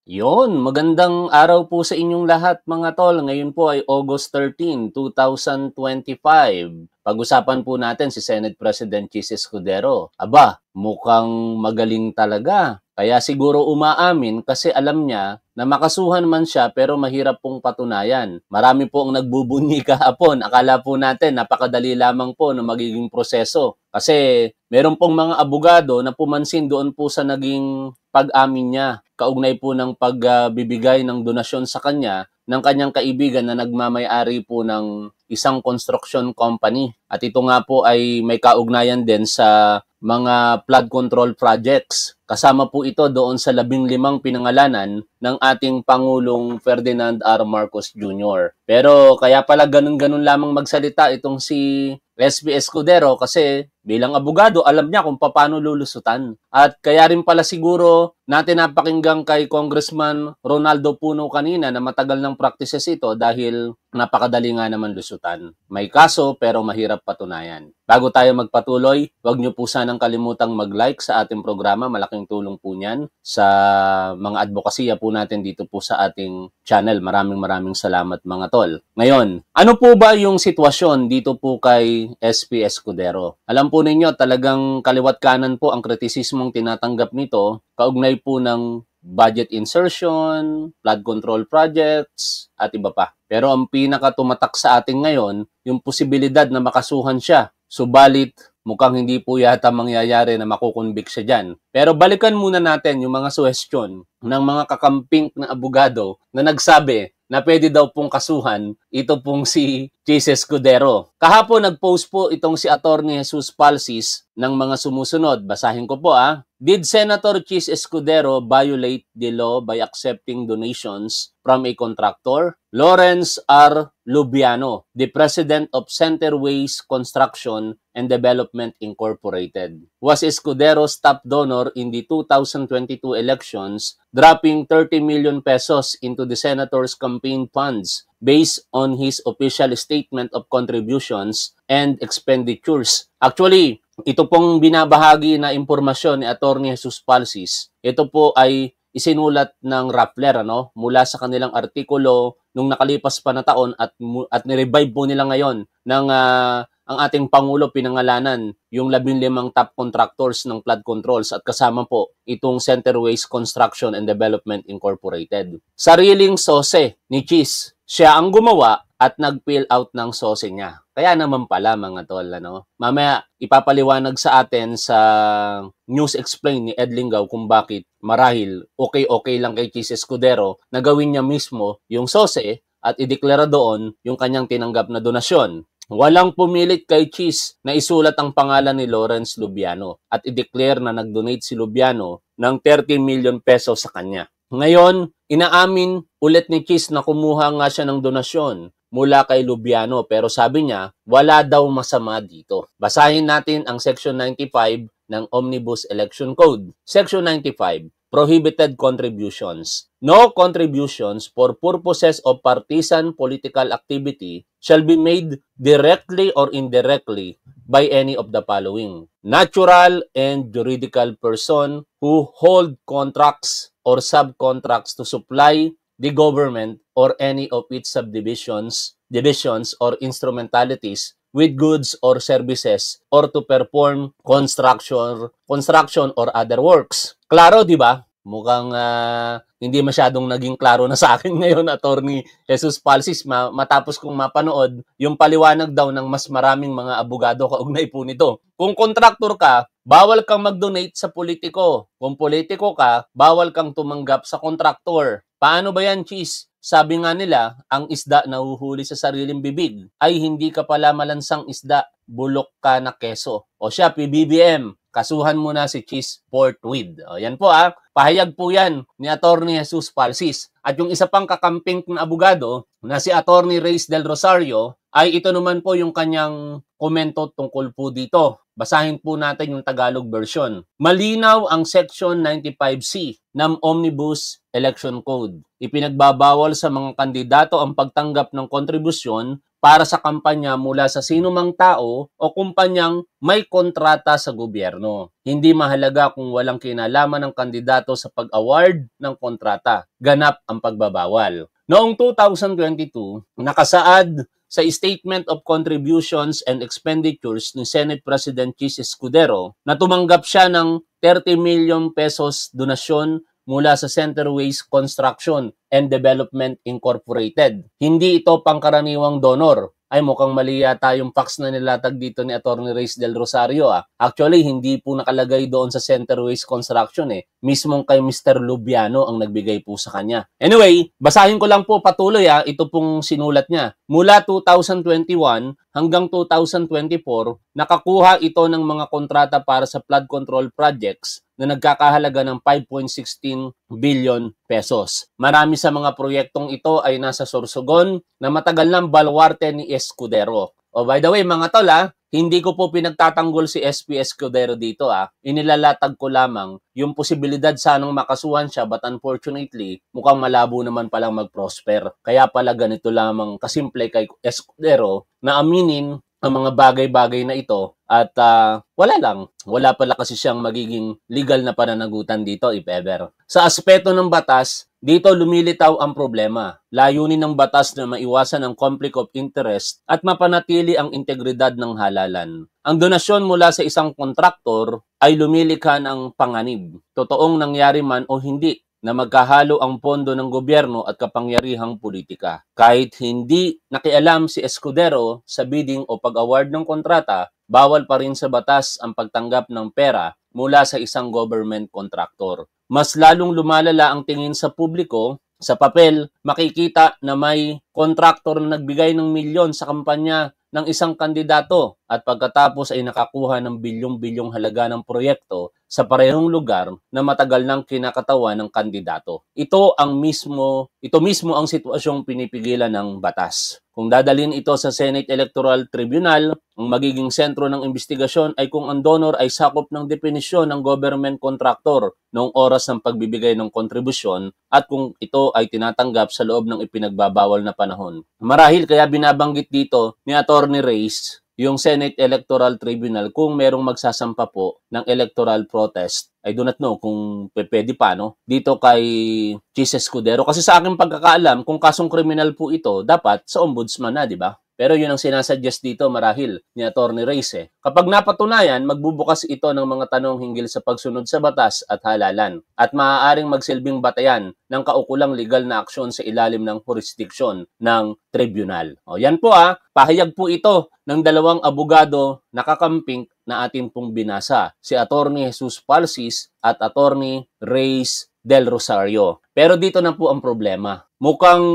Magandang araw po sa inyong lahat mga tol. Ngayon po ay August 13, 2025. Pag-usapan po natin si Senate President Chis Escudero. Aba, mukhang magaling talaga. Kaya siguro umaamin kasi alam niya na makasuhan man siya pero mahirap pong patunayan. Marami po ang nagbubunyi kahapon. Akala po natin napakadali lamang po na magiging proseso. Kasi meron pong mga abogado na pumansin doon po sa naging pag-amin niya kaugnay po ng pagbibigay ng donasyon sa kanya ng kanyang kaibigan na nagmamay-ari po ng isang construction company. At ito nga po ay may kaugnayan din sa mga flood control projects. Kasama po ito doon sa 15 pinangalanan ng ating Pangulong Ferdinand R. Marcos Jr. Pero kaya pala ganun-ganun lamang magsalita itong si SB Escudero kasi bilang abogado, alam niya kung paano lulusutan. At kaya rin pala siguro natin napakinggan kay Congressman Ronaldo Puno kanina na matagal ng practices ito dahil napakadali nga naman lusutan. May kaso pero mahirap patunayan. Bago tayo magpatuloy, huwag niyo po sanang kalimutang mag-like sa ating programa. Malaking tulong po niyan sa mga advokasya po natin dito po sa ating channel. Maraming salamat mga tol. Ngayon, ano po ba yung sitwasyon dito po kay SP Escudero? Alam po ninyo, talagang kaliwat kanan po ang kritisismong tinatanggap nito kaugnay po ng budget insertion, flood control projects, at iba pa. Pero ang pinakatumatak sa atin ngayon, yung posibilidad na makasuhan siya. Subalit, mukhang hindi po yata mangyayari na makukonvict siya dyan. Pero balikan muna natin yung mga suhestyon ng mga kakamping na abogado na nagsabi na pwede daw pong kasuhan ito pong si Chis Escudero. Kahapon nag-post po itong si Attorney Jesus Palsis ng mga sumusunod. Basahin ko po Did Senator Chis Escudero violate the law by accepting donations from a contractor? Lawrence R. Lubiano, the president of Centerways Construction and Development Incorporated, was Escudero's top donor in the 2022 elections, dropping 30 million pesos into the senator's campaign funds based on his official statement of contributions and expenditures. Actually, ito pong binabahagi na impormasyon ni Attorney Jesus Palsis, ito po ay isinulat ng Rappler mula sa kanilang artikulo nung nakalipas pa na taon at ni-revive po nila ngayon ng ang ating Pangulo pinangalanan yung 15 top contractors ng flood controls at kasama po itong Centerways Construction and Development Incorporated. Sariling sose ni Chis, siya ang gumawa at nag-fill out ng sose niya. Kaya naman pala mga tol, mamaya ipapaliwanag sa atin sa News Explain ni Ed Lingaw kung bakit marahil okay lang kay Chis Escudero na gawin niya mismo yung sose at ideklara doon yung kanyang tinanggap na donasyon. Walang pumilit kay Chis na isulat ang pangalan ni Lawrence Lubiano at i-declare na nag-donate si Lubiano ng 30 million pesos sa kanya. Ngayon, inaamin ulit ni Chis na kumuha nga siya ng donasyon mula kay Lubiano pero sabi niya wala daw masama dito. Basahin natin ang Section 95 ng Omnibus Election Code. Section 95. Prohibited contributions. No contributions for purposes of partisan political activity shall be made directly or indirectly by any of the following: natural and juridical person who hold contracts or subcontracts to supply the government or any of its divisions or instrumentalities with goods or services or to perform construction or other works. Klaro, di ba? Mukhang hindi masyadong naging klaro na sa akin ngayon, Attorney Jesus Palsis, matapos kong mapanood yung paliwanag daw ng mas maraming mga abogado kaugnay po nito. Kung kontraktor ka, bawal kang mag-donate sa politiko. Kung politiko ka, bawal kang tumanggap sa kontraktor. Paano ba yan, Chis? Sabi nga nila, ang isda na huhuli sa sariling bibig ay hindi ka pala malansang isda, bulok ka na keso. O siya, PBBM, kasuhan mo na si Chis forthwith. O yan po pahayag po yan ni Attorney Jesus Palsis. At yung isa pang kakamping na abogado na si Attorney Reyes del Rosario ay ito naman po yung kanyang komento tungkol po dito. Basahin po natin yung Tagalog version. Malinaw ang Section 95C ng Omnibus Election Code. Ipinagbabawal sa mga kandidato ang pagtanggap ng kontribusyon para sa kampanya mula sa sinumang tao o kumpanyang may kontrata sa gobyerno. Hindi mahalaga kung walang kinalaman ng kandidato sa pag-award ng kontrata. Ganap ang pagbabawal. Noong 2022, nakasaad sa Statement of Contributions and Expenditures ni Senate President Chis Escudero na tumanggap siya ng 30 million pesos donasyon mula sa Centerways Construction and Development Incorporated. Hindi ito pangkaraniwang donor. Ay, mukhang mali yata yung fax na nilatag dito ni Atty. Reyes Del Rosario. Actually, hindi po nakalagay doon sa Centerways Construction Mismong kay Mr. Lubiano ang nagbigay po sa kanya. Anyway, basahin ko lang po patuloy Ito pong sinulat niya. Mula 2021 hanggang 2024, nakakuha ito ng mga kontrata para sa flood control projects na nagkakahalaga ng 5.16 billion pesos. Marami sa mga proyektong ito ay nasa Sorsogon na matagal ng baluarte ni Escudero. By the way, mga tol, hindi ko po pinagtatanggol si SP Escudero dito. Inilalatag ko lamang yung posibilidad sanang makasuhan siya, but unfortunately, mukhang malabo naman palang mag-prosper. Kaya pala ganito lamang kasimple kay Escudero na aminin ang mga bagay-bagay na ito at wala pala kasi siyang magiging legal na pananagutan dito if ever. Sa aspeto ng batas, dito lumilitaw ang problema. Layunin ng batas na maiwasan ang conflict of interest at mapanatili ang integridad ng halalan. Ang donasyon mula sa isang kontraktor ay lumilikha ng panganib. Totoong nangyari man o hindi na magkahalo ang pondo ng gobyerno at kapangyarihang politika. Kahit hindi nakialam si Escudero sa bidding o pag-award ng kontrata, bawal pa rin sa batas ang pagtanggap ng pera mula sa isang government contractor. Mas lalong lumalala ang tingin sa publiko. Sa papel, makikita na may contractor na nagbigay ng milyon sa kampanya ng isang kandidato at pagkatapos ay nakakuha ng bilyong-bilyong halaga ng proyekto sa parehong lugar na matagal nang kinakatawan ng kandidato. Ito mismo ang sitwasyong pinipigilan ng batas. Kung dadalhin ito sa Senate Electoral Tribunal, ang magiging sentro ng investigasyon ay kung ang donor ay sakop ng definisyon ng government contractor noong oras ng pagbibigay ng kontribusyon at kung ito ay tinatanggap sa loob ng ipinagbabawal na panahon. Marahil kaya binabanggit dito ni Atty. Reyes yung Senate Electoral Tribunal kung merong magsasampa po ng electoral protest. I do not know kung pwede pa, dito kay Chis Escudero. Kasi sa aking pagkakaalam, kung kasong kriminal po ito, dapat sa ombudsman na, di ba? Pero yun ang sinasuggest dito marahil ni Atty. Reyes. Kapag napatunayan, magbubukas ito ng mga tanong hinggil sa pagsunod sa batas at halalan at maaaring magsilbing batayan ng kaukulang legal na aksyon sa ilalim ng jurisdiksyon ng tribunal. Yan po pahayag po ito ng dalawang abogado na kakamping na atin pong binasa, si Atty. Jesus Palsis at Atty. Reyes Del Rosario. Pero dito na po ang problema. Mukhang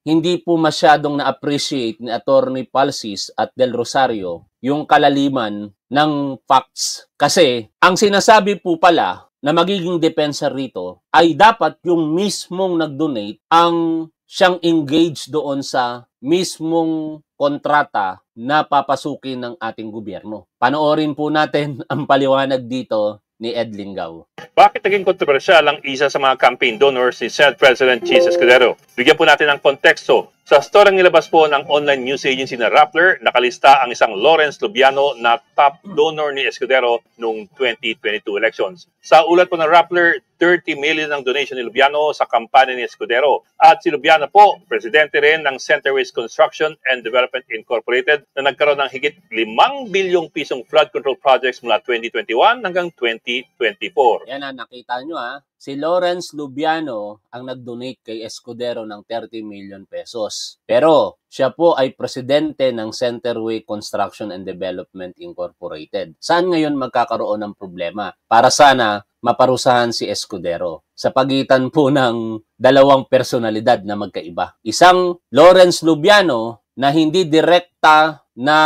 hindi po masyadong na-appreciate ni Atty. Palsis at Del Rosario yung kalaliman ng facts. Kasi ang sinasabi po pala na magiging depensa rito ay dapat yung mismong nag-donate ang siyang engaged doon sa mismong kontrata na papasukin ng ating gobyerno. Panoorin po natin ang paliwanag dito ni Ed Lingaw. Bakit naging kontrobersyal ang isa sa mga campaign donors ni Senate President Chis Escudero? Bigyan po natin ng konteksto. Sa storyang nilabas po ng online news agency na Rappler, nakalista ang isang Lawrence Lubiano na top donor ni Escudero noong 2022 elections. Sa ulat po ng Rappler, 30 million ang donation ni Lubiano sa kampanya ni Escudero. At si Lubiano po, presidente rin ng Centerways Construction and Development Incorporated na nagkaroon ng higit 5 bilyong pisong flood control projects mula 2021 hanggang 2024. Yan nakita nyo si Lawrence Lubiano ang nag-donate kay Escudero ng 30 million pesos. Pero siya po ay presidente ng Centerway Construction and Development Incorporated. Saan ngayon magkakaroon ng problema? Para sana maparusahan si Escudero sa pagitan po ng dalawang personalidad na magkaiba. Isang Lawrence Lubiano na hindi direkta na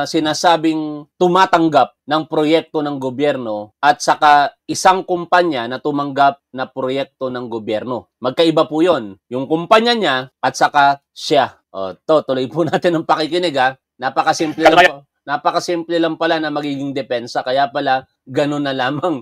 sinasabing tumatanggap ng proyekto ng gobyerno at saka isang kumpanya na tumanggap na proyekto ng gobyerno. Magkaiba po yon. Yung kumpanya niya at saka siya. Tuloy po natin ang pakikinig Napakasimple lang po. Napakasimple lang pala na magiging depensa. Kaya pala, ganun na lamang.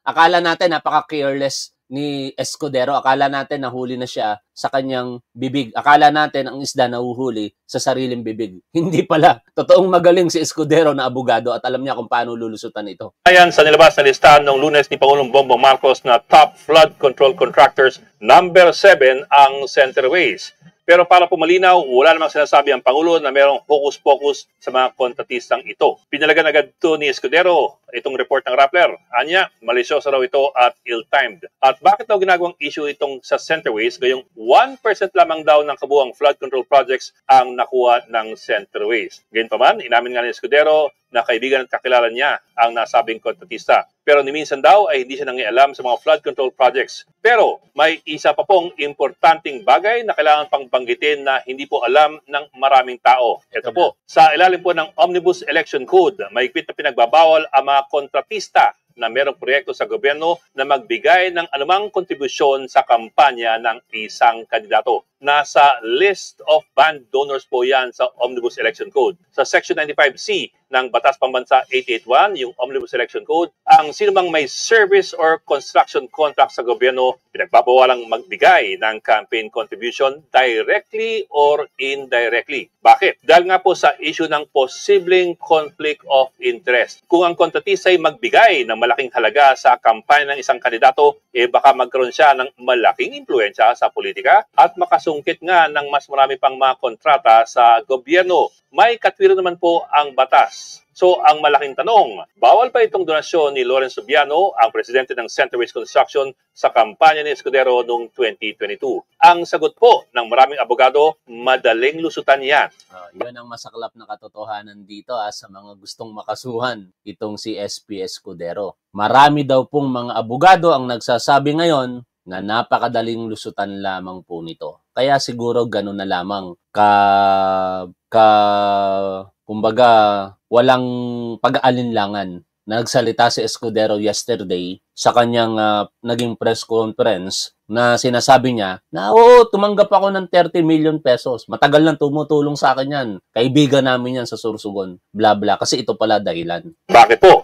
Akala natin napaka-careless ni Escudero. Akala natin nahuli na siya sa kanyang bibig. Akala natin ang isda nahuhuli sa sariling bibig. Hindi pala. Totoong magaling si Escudero na abogado at alam niya kung paano lulusutan ito. Ayan sa nilabas na listahan noong Lunes ni Pangulong Bongbong Marcos na top flood control contractors, number 7 ang Centerways. Pero para po malinaw, wala namang sinasabi ang Pangulo na mayroong focus-focus sa mga kontratistang ito. Pinalagan agad ito ni Escudero, itong report ng Rappler. Anya, malisyoso raw ito at ill-timed. At bakit daw ginagawang issue itong sa Centerways, gayong 1% lamang daw ng kabuang flood control projects ang nakuha ng Centerways. Gayunpaman, inamin nga ni Escudero na kaibigan at kakilala niya ang nasabing kontratista. Pero ni minsan daw ay hindi siya nangialam sa mga flood control projects. Pero may isa pa pong importanteng bagay na kailangan pang banggitin na hindi po alam ng maraming tao. Ito po, sa ilalim po ng Omnibus Election Code, mahigpit na pinagbabawal ang mga kontratista na merong proyekto sa gobyerno na magbigay ng anumang kontribusyon sa kampanya ng isang kandidato. Nasa list of banned donors po yan sa Omnibus Election Code. Sa Section 95C ng Batas Pambansa 881, yung Omnibus Election Code, ang sinumang may service or construction contract sa gobyerno, pinagbabawalang magbigay ng campaign contribution directly or indirectly. Bakit? Dahil nga po sa issue ng posibleng conflict of interest. Kung ang kontratista ay magbigay ng malaking halaga sa kampanya ng isang kandidato, baka magkaroon siya ng malaking impluensya sa politika at makasungkit nga ng mas marami pang mga kontrata sa gobyerno. May katwiran naman po ang batas. So, ang malaking tanong, bawal ba itong donasyon ni Lawrence Lubiano, ang presidente ng Centerways Construction, sa kampanya ni Escudero noong 2022? Ang sagot po ng maraming abogado, madaling lusutan yan. Yun ang masaklap na katotohanan dito sa mga gustong makasuhan itong si SP Escudero. Marami daw pong mga abogado ang nagsasabi ngayon na napakadaling lusutan lamang po nito. Kaya siguro ganun na lamang kumbaga walang pag-aalinlangan. Nagsalita si Escudero yesterday sa kanyang naging press conference na sinasabi niya na oo, tumanggap ako ng 30 million pesos. Matagal nang tumutulong sa akin yan. Kaibigan namin yan sa Sursugon. Bla bla. Kasi ito pala dahilan. Bakit po?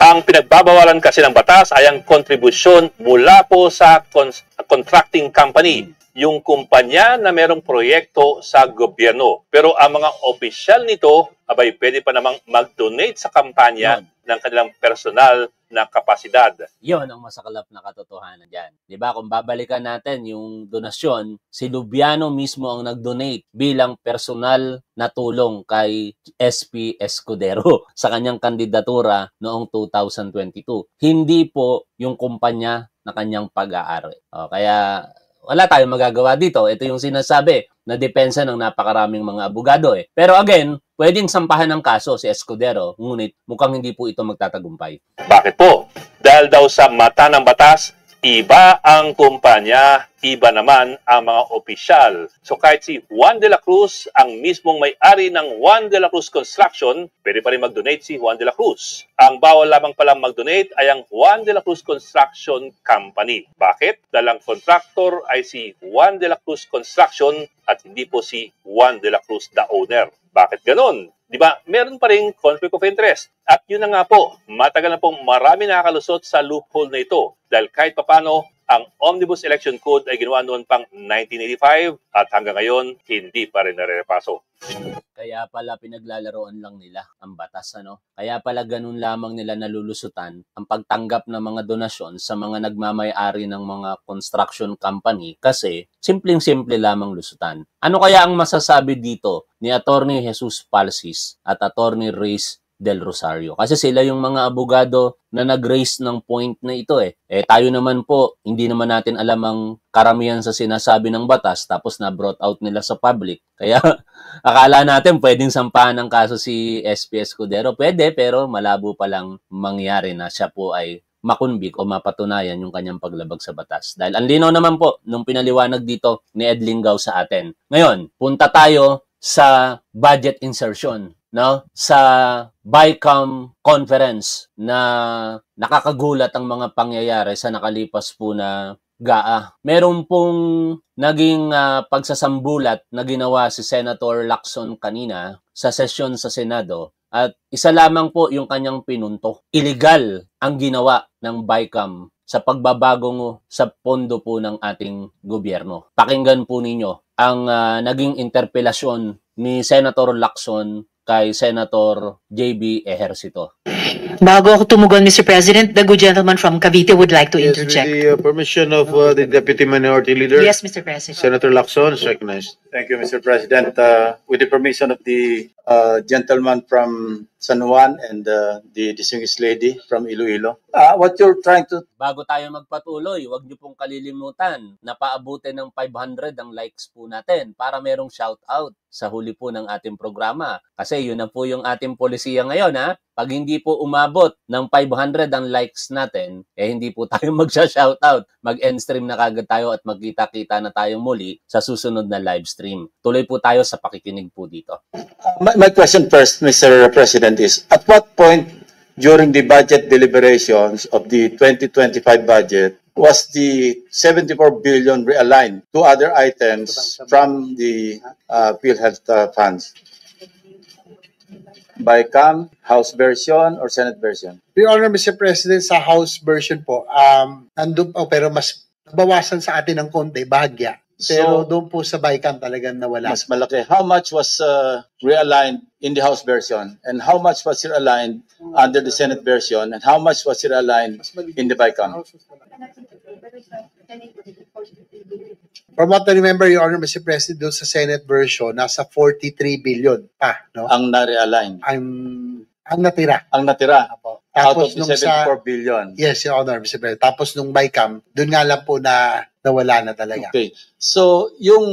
Ang pinagbabawalan kasi ng batas ay ang kontribusyon mula po sa contracting company, yung kumpanya na merong proyekto sa gobyerno. Pero ang mga opisyal nito, abay pwede pa namang mag-donate sa kampanya ng kanilang personal na kapasidad. Yon ang masaklap na katotohanan dyan. Diba? Kung babalikan natin yung donasyon, si Lubiano mismo ang nag-donate bilang personal na tulong kay SP Escudero sa kanyang kandidatura noong 2022. Hindi po yung kumpanya na kanyang pag-aari. Kaya wala tayong magagawa dito. Ito yung sinasabi na depensa ng napakaraming mga abogado. Pero again, pwedeng sampahan ng kaso si Escudero, ngunit mukhang hindi po ito magtatagumpay. Bakit po? Dahil daw sa mata ng batas, iba ang kumpanya, iba naman ang mga opisyal. So kahit si Juan de la Cruz, ang mismong may-ari ng Juan de la Cruz Construction, pwede pa rin mag-donate si Juan de la Cruz. Ang bawal lamang palang mag-donate ay ang Juan de la Cruz Construction Company. Bakit? Dahil ang contractor ay si Juan de la Cruz Construction at hindi po si Juan de la Cruz, the owner. Bakit ganun? Di ba? Meron pa rin conflict of interest. At yun na nga po, matagal na pong marami nakakalusot sa loophole na ito. Dahil kahit papano, ang Omnibus Election Code ay ginawa noon pang 1985 at hanggang ngayon, hindi pa rin narepaso. Kaya pala pinaglalaroan lang nila ang batas, Kaya pala ganun lamang nila nalulusutan ang pagtanggap ng mga donasyon sa mga nagmamay-ari ng mga construction company kasi simpleng-simple lamang lusutan. Ano kaya ang masasabi dito ni Attorney Jesus Palsis at Attorney Reyes Del Rosario? Kasi sila yung mga abogado na nag-raise ng point na ito tayo naman po, hindi naman natin alam ang karamihan sa sinasabi ng batas tapos na-brought out nila sa public. Kaya akala natin pwedeng sampahan ng kaso si SP Escudero. Pwede, pero malabo pa lang mangyari na siya po ay makunbik o mapatunayan yung kanyang paglabag sa batas. Dahil ang linaw naman po nung pinaliwanag dito ni Ed Lingaw sa atin. Ngayon, punta tayo sa budget insertion. Sa BICAM conference na nakakagulat ang mga pangyayari sa nakalipas po na GAA. Meron pong naging pagsasambulat na ginawa si Senator Lacson kanina sa sesyon sa Senado at isa lamang po yung kanyang pinunto. Illegal ang ginawa ng BICAM sa pagbabagong sa pondo po ng ating gobyerno. Pakinggan po ninyo ang naging interpelasyon ni Senator Lacson kay Senator JB Ejercito. Bago ako tumugon, Mr. President, the good gentleman from Cavite would like to Yes, interject. with the permission of the Deputy Minority Leader, Yes, Mr. President. Senator Lacson is recognized. Thank you, Mr. President. With the permission of the gentleman from San Juan and the distinguished lady from Iloilo, what you're trying to... Bago tayo magpatuloy, huwag niyo pong kalilimutan na paabutin ng 500 ang likes po natin para merong shoutout sa huli po ng ating programa. Kasi yun na po yung ating polisiya ngayon, ha? Pag hindi po umabot ng 500 ang likes natin, hindi po tayo magsha-shoutout. Mag-end stream na kagad tayo at magkita-kita na tayo muli sa susunod na live stream. Tuloy po tayo sa pakikinig po dito. My question first, Mr. President, is at what point during the budget deliberations of the 2025 budget was the 74 billion realigned to other items from the PhilHealth funds? By House version or Senate version? Your Honor, Mr. President, sa House version po, nandun po, pero mas nabawasan sa atin ng konti, bahagya. Pero doon po sa BICAM talagang nawala. Mas malaki. How much was realigned in the House version? And how much was realigned under the Senate version? And how much was realigned in the BICAM? From what I remember, Your Honor, Mr. President, doon sa Senate version, nasa 43 billion pa, no? Ang na-realign. Ang natira. Ang natira. Apo. Out of Tapos the nung 74 billion. Yes, Your Honor, Mr. President. Tapos nung BICAM, doon nga lang po na nawala na talaga. Okay. So, yung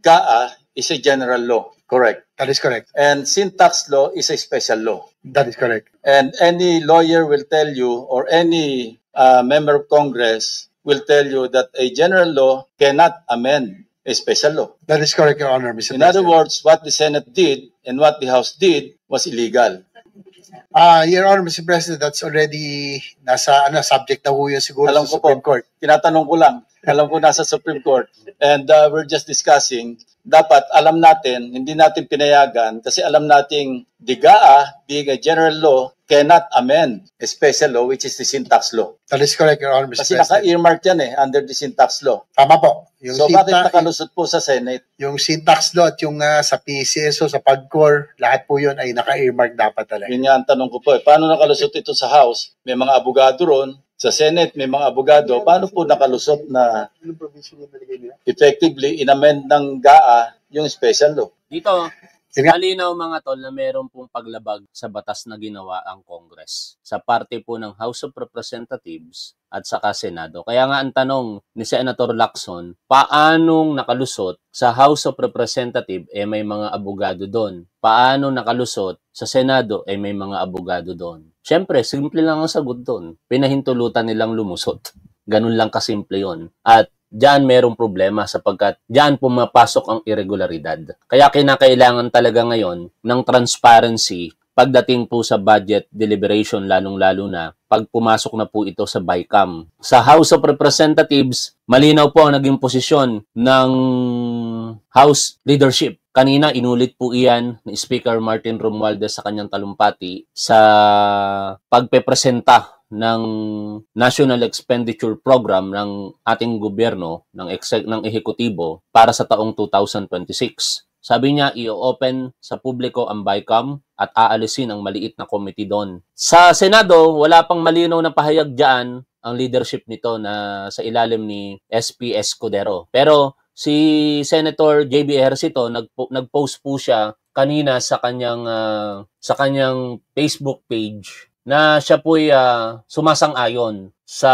GAA is a general law, correct? That is correct. And sin tax law is a special law. That is correct. And any lawyer will tell you, or any member of Congress will tell you that a general law cannot amend a special law. That is correct, Your Honor, Mr. In President. other words, what the Senate did and what the House did was illegal. Your Honor, Mr. President, that's already nasa subject na ho yun siguro Alam sa ko po. Supreme Court. Tinatanong ko lang. Alam ko nasa Supreme Court. And we're just discussing, dapat alam natin, hindi natin pinayagan kasi alam nating the GAA, being a general law, cannot amend a special law which is the sin tax law. That is correct, Your Honor, Mr. Kasi President. naka-earmark yan under the sin tax law. Tama po. Yung So bakit nakalusot po sa Senate? yung syntax law at yung sa PCSO, sa PAGCOR, lahat po yun ay naka-earmark dapat talaga. Yun nga ang tanong ko po. Paano nakalusot ito sa House? May mga abogado ron. Sa Senate, may mga abogado. Paano po nakalusot na effectively inamend ng GAA yung special law? Dito, Sige. malinaw mga tol na meron pong paglabag sa batas na ginawa ang Congress sa parte po ng House of Representatives at saka Senado. Kaya nga ang tanong ni Senator Lacson, paanong nakalusot sa House of Representatives may mga abogado doon? Paano nakalusot sa Senado may mga abogado doon? Siyempre, simple lang ang sagot doon. Pinahintulutan nilang lumusot. Ganun lang kasimple yon. At diyan merong problema sapagkat diyan pumapasok ang irregularidad. Kaya kinakailangan talaga ngayon ng transparency pagdating po sa budget deliberation, lalong-lalo na pag pumasok na po ito sa BICAM. Sa House of Representatives, malinaw po ang naging posisyon ng House leadership. Kanina, inulit po iyan ni Speaker Martin Romualdez sa kanyang talumpati sa pagpepresenta ng National Expenditure Program ng ating gobyerno, ng ehekutibo para sa taong 2026. Sabi niya, i-open sa publiko ang BICAM at aalisin ang maliit na committee doon. Sa Senado, wala pang malinaw na pahayag dyan ang leadership nito na sa ilalim ni SP Escudero. Pero si Senator JB Ejercito, nag-post po siya kanina sa kanyang Facebook page na siya po'y sumasang-ayon sa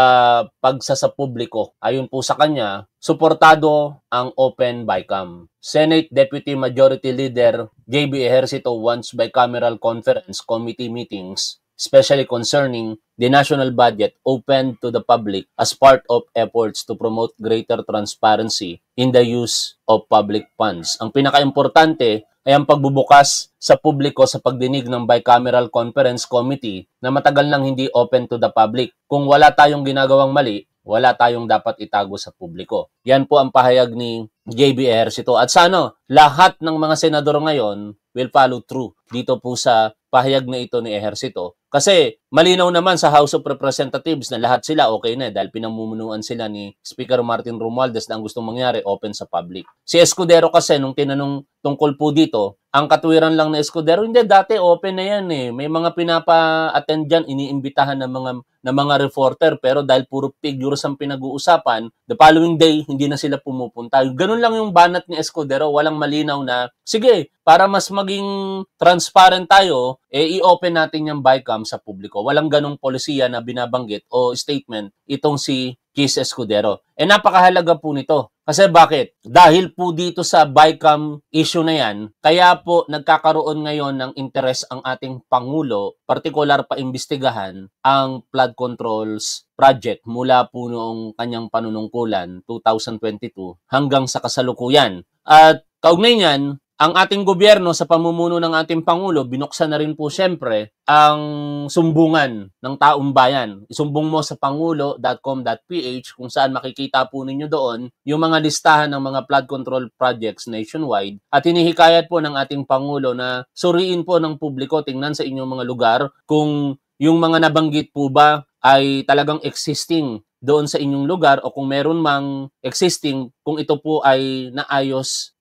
pagsasapubliko. Ayon po sa kanya, suportado ang Open BICAM. Senate Deputy Majority Leader JB Ejercito wants bicameral conference committee meetings, especially concerning the national budget, open to the public as part of efforts to promote greater transparency in the use of public funds. Ang pinaka-importante ay ang pagbubukas sa publiko sa pagdinig ng Bicameral Conference Committee na matagal nang hindi open to the public. Kung wala tayong ginagawang mali, wala tayong dapat itago sa publiko. Yan po ang pahayag ni JB Ejercito. At sana, lahat ng mga senador ngayon will follow through dito po sa pahayag na ito ni Ejercito. Kasi malinaw naman sa House of Representatives na lahat sila okay na dahil pinamumunuan sila ni Speaker Martin Romualdez na ang gustong mangyari open sa public. Si Escudero kasi nung tinanong tungkol po dito, ang katwiran lang na Escudero, hindi dati open na yan eh. May mga pinapa-attend dyan, iniimbitahan ng mga reporter pero dahil puro figures ang pinag-uusapan, the following day hindi na sila pumupunta. Ganun lang yung banat ni Escudero, walang malinaw na sige, para mas maging transparent tayo, i-open natin yung BICAM sa publiko. Walang ganong polisiya na binabanggit o statement itong si Chis Escudero. Napakahalaga po nito. Kasi bakit? Dahil po dito sa BICAM issue na yan, kaya po nagkakaroon ngayon ng interes ang ating Pangulo, partikular pa imbestigahan ang flood controls project mula po noong kanyang panunungkulan 2022 hanggang sa kasalukuyan. At kaugnay niyan, ang ating gobyerno sa pamumuno ng ating Pangulo, binuksan na rin po siyempre ang sumbungan ng taong bayan. Isumbong mo sa pangulo.com.ph kung saan makikita po ninyo doon yung mga listahan ng mga flood control projects nationwide. At hinihikayat po ng ating Pangulo na suriin po ng publiko, tingnan sa inyong mga lugar kung yung mga nabanggit po ba ay talagang existing doon sa inyong lugar o kung meron mang existing, kung ito po ay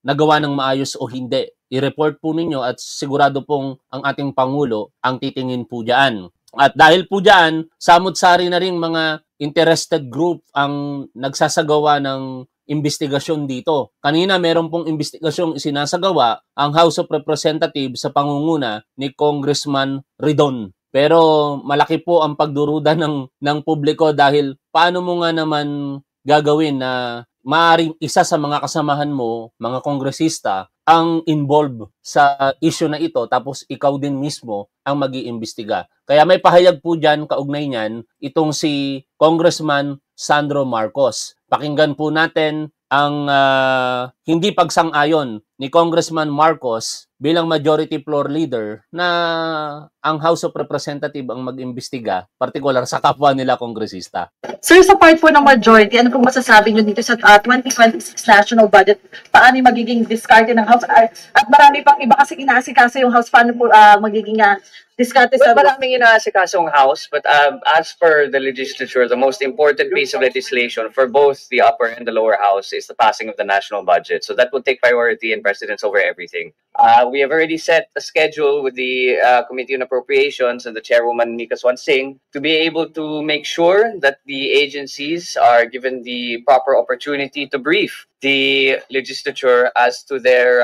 nagawa ng maayos o hindi. I-report po ninyo at sigurado pong ang ating Pangulo ang titingin po dyan. At dahil po dyan, samut-sari na rin mga interested group ang nagsasagawa ng investigasyon dito. Kanina meron pong investigasyong isinasagawa ang House of Representatives sa pangunguna ni Congressman Ridon. Pero malaki po ang pagduruda ng publiko dahil paano mo nga naman gagawin na maaaring isa sa mga kasamahan mo, mga kongresista, ang involved sa issue na ito tapos ikaw din mismo ang mag-iimbestiga. Kaya may pahayag po dyan, kaugnay niyan, itong si Congressman Sandro Marcos. Pakinggan po natin ang hindi pagsang-ayon ni Congressman Marcos bilang majority floor leader na ang House of Representatives ang mag-imbestiga, partikular sa kapwa nila kongresista. Sir, sa part po ng majority, ano pong masasabi nyo dito sa 2026 national budget? Paano yung magiging discarte ng House? At marami pang iba kasi inaasikaso yung House. Paano po magiging discarte sa... Well, maraming inaasikasong House, but as per the legislature, the most important piece of legislation for both the upper and the lower house is the passing of the national budget. So that will take priority and precedence over everything. We have already set a schedule with the Committee on Appropriations and the Chairwoman Mika Swansing to be able to make sure that the agencies are given the proper opportunity to brief the legislature as to their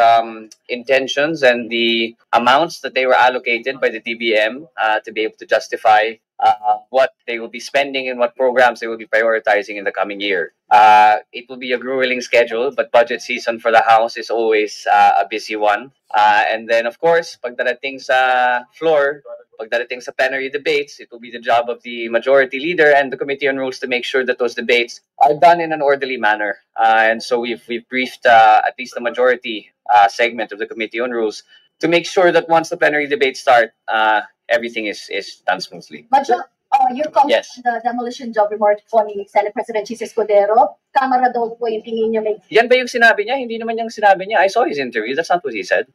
intentions and the amounts that they were allocated by the DBM to be able to justify what they will be spending and what programs they will be prioritizing in the coming year. It will be a grueling schedule, but budget season for the House is always a busy one. And then, of course, pagdating sa floor, pagdating sa plenary debates, it will be the job of the majority leader and the Committee on Rules to make sure that those debates are done in an orderly manner. And so we've briefed at least the majority segment of the Committee on Rules to make sure that once the plenary debates start, everything is done smoothly. Your comment Yes. on the demolition job report po ni Senate President Chis Escudero, Kamara daw po yung tingin niya may... Yan ba yung sinabi niya? Hindi naman yung sinabi niya. I saw his interview. That's not what he said.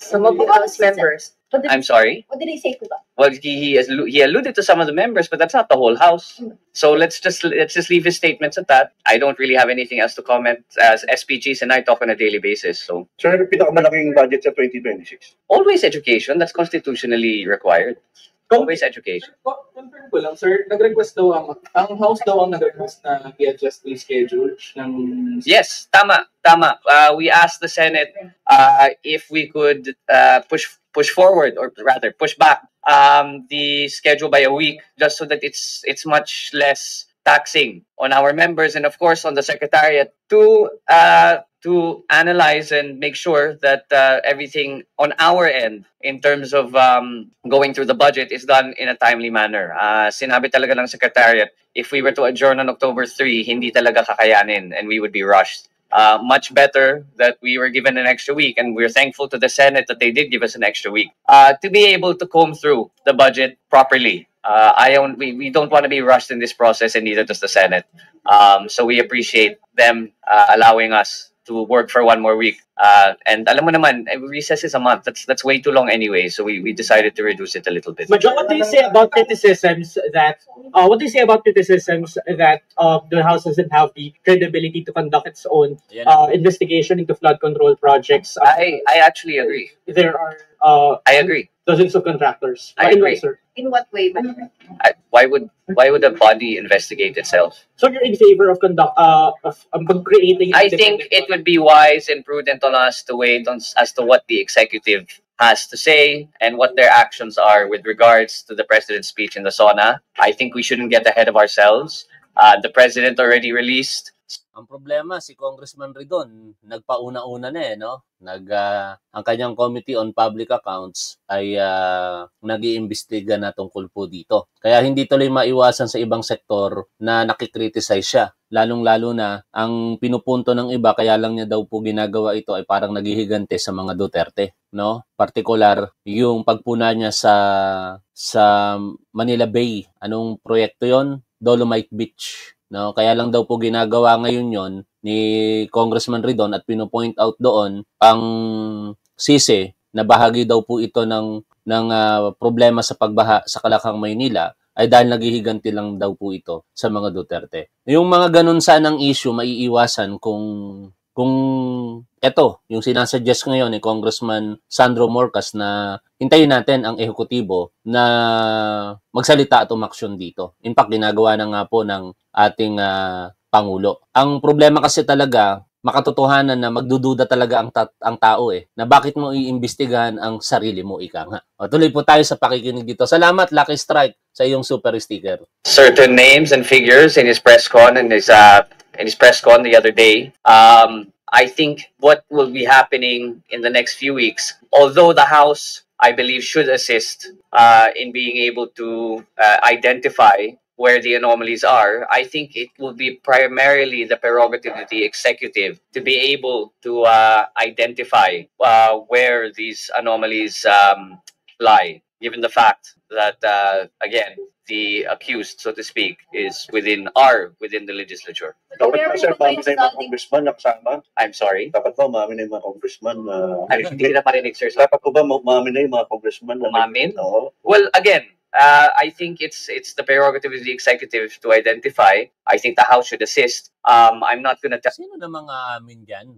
Some of the House members. I'm sorry. What did he say to that? Well, he alluded to some of the members, but that's not the whole House. So let's just leave his statements at that. I don't really have anything else to comment, as SPGs and I talk on a daily basis. So Sir, pinakamalaking budget sa 2026? always education. That's constitutionally required. Always education. Confirm ko lang, sir, nag-request daw ang House daw ang nag-request na i-adjust yung schedule ng... Yes, tama. We asked the Senate if we could push forward, or rather push back the schedule by a week, just so that it's much less taxing on our members and of course on the Secretariat to analyze and make sure that everything on our end in terms of going through the budget is done in a timely manner. Sinabi talaga ng Secretariat, if we were to adjourn on October 3, hindi talaga kakayanin and we would be rushed. Much better that we were given an extra week, and we're thankful to the Senate that they did give us an extra week to be able to comb through the budget properly. We don't want to be rushed in this process, and neither does the Senate. So we appreciate them allowing us to work for one more week. And alam mo naman, recess is a month. That's way too long anyway. So we decided to reduce it a little bit. But John, what do you say about criticisms that the House doesn't have the credibility to conduct its own investigation into flood control projects? I actually agree. There are I agree. dozens of contractors. I agree. Sir? In what way? Why would a body investigate itself? So you're in favor of creating? I think it would be wise and prudent on us to wait on as to what the executive has to say and what their actions are with regards to the president's speech in the SONA. I think we shouldn't get ahead of ourselves. The president already released. Ang problema, si Congressman Ridon, nagpauna-una na no? Ang kanyang Committee on Public Accounts ay nag-iimbestiga na tungkol po dito. Kaya hindi tuloy maiwasan sa ibang sektor na nakikriticize siya. Lalong-lalo na ang pinupunto ng iba, kaya lang niya daw po ginagawa ito ay parang naghihigante sa mga Duterte. No? Partikular, yung pagpuna niya sa Manila Bay. Anong proyekto yon? Dolomite Beach. No, kaya lang daw po ginagawa ngayon yon ni Congressman Ridon at pino-point out doon ang sisi na bahagi daw po ito ng problema sa pagbaha sa Kalakang Maynila ay dahil naghihiganti lang daw po ito sa mga Duterte. Yung mga ganun sanang issue maiiwasan kung eto, yung sinasuggest ngayon ni Congressman Sandro Morcas na hintayin natin ang ehekutibo na magsalita at umaksyon dito. In fact, ginagawa na nga po ng ating Pangulo. Ang problema kasi talaga, makatotohanan na magdududa talaga ang tao na bakit mo iimbestigahan ang sarili mo, ika nga. O, tuloy po tayo sa pakikinig dito. Salamat, Lucky Strike, sa iyong super sticker. Certain names and figures in his press con and his press con the other day. I think what will be happening in the next few weeks, although the House, I believe, should assist in being able to identify where the anomalies are, I think it will be primarily the prerogative of the executive to be able to identify where these anomalies lie, given the fact that, again, the accused, so to speak, is within the legislature. Dapat ba, sir, mami na yung mga congressman na kasama? I'm sorry? Dapat ba mami na yung mga congressman? Hindi kita marinig, sir. Dapat ko ba mami na yung mga congressman? Umamin? Oo. Well, again, I think it's the prerogative of the executive to identify. I think the House should assist. I'm not gonna tell. Sino namang aamin dyan?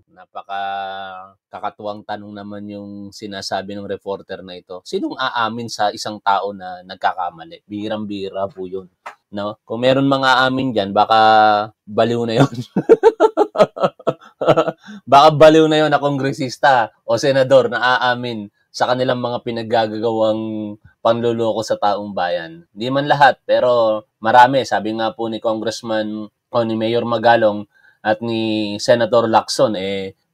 Kakatuwang tanong naman yung sinasabi ng reporter na ito. Sinong aamin sa isang tao na nagkakamali? Birang-bira po yun. No? Kung meron mga aamin dyan, baka baliw na yun. Baka baliw na yun na kongresista o senador na aamin sa kanilang mga pinaggagawang panluloko sa taong bayan. Hindi man lahat, pero marami. Sabi nga po ni Congressman o ni Mayor Magalong at ni Senator Lacson,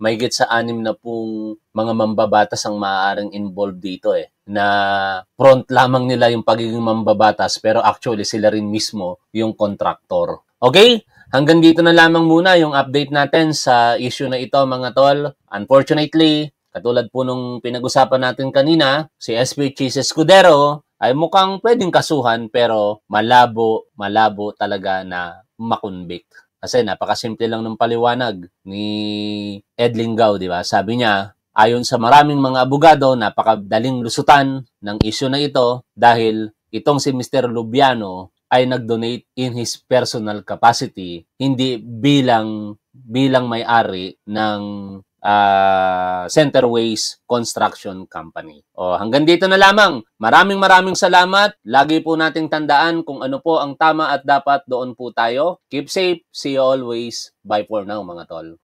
mahigit sa 6 na pong mga mambabatas ang maaaring involved dito na front lamang nila yung pagiging mambabatas, pero actually sila rin mismo yung kontraktor. Okay? Hanggang dito na lamang muna yung update natin sa issue na ito, mga tol. Unfortunately, katulad po nung pinag-usapan natin kanina, si SP Chis Escudero ay mukhang pwedeng kasuhan pero malabo talaga na makonvict. Kasi napakasimple lang ng paliwanag ni Ed Lingao, di ba? Sabi niya, ayon sa maraming mga abogado, napakadaling lusutan ng issue na ito dahil itong si Mr. Lubiano ay nag-donate in his personal capacity, hindi bilang may-ari ng Centerways Construction Company. O, hanggang dito na lamang. Maraming salamat. Lagi po nating tandaan kung ano po ang tama at dapat, doon po tayo. Keep safe. See you always. Bye for now, mga tol.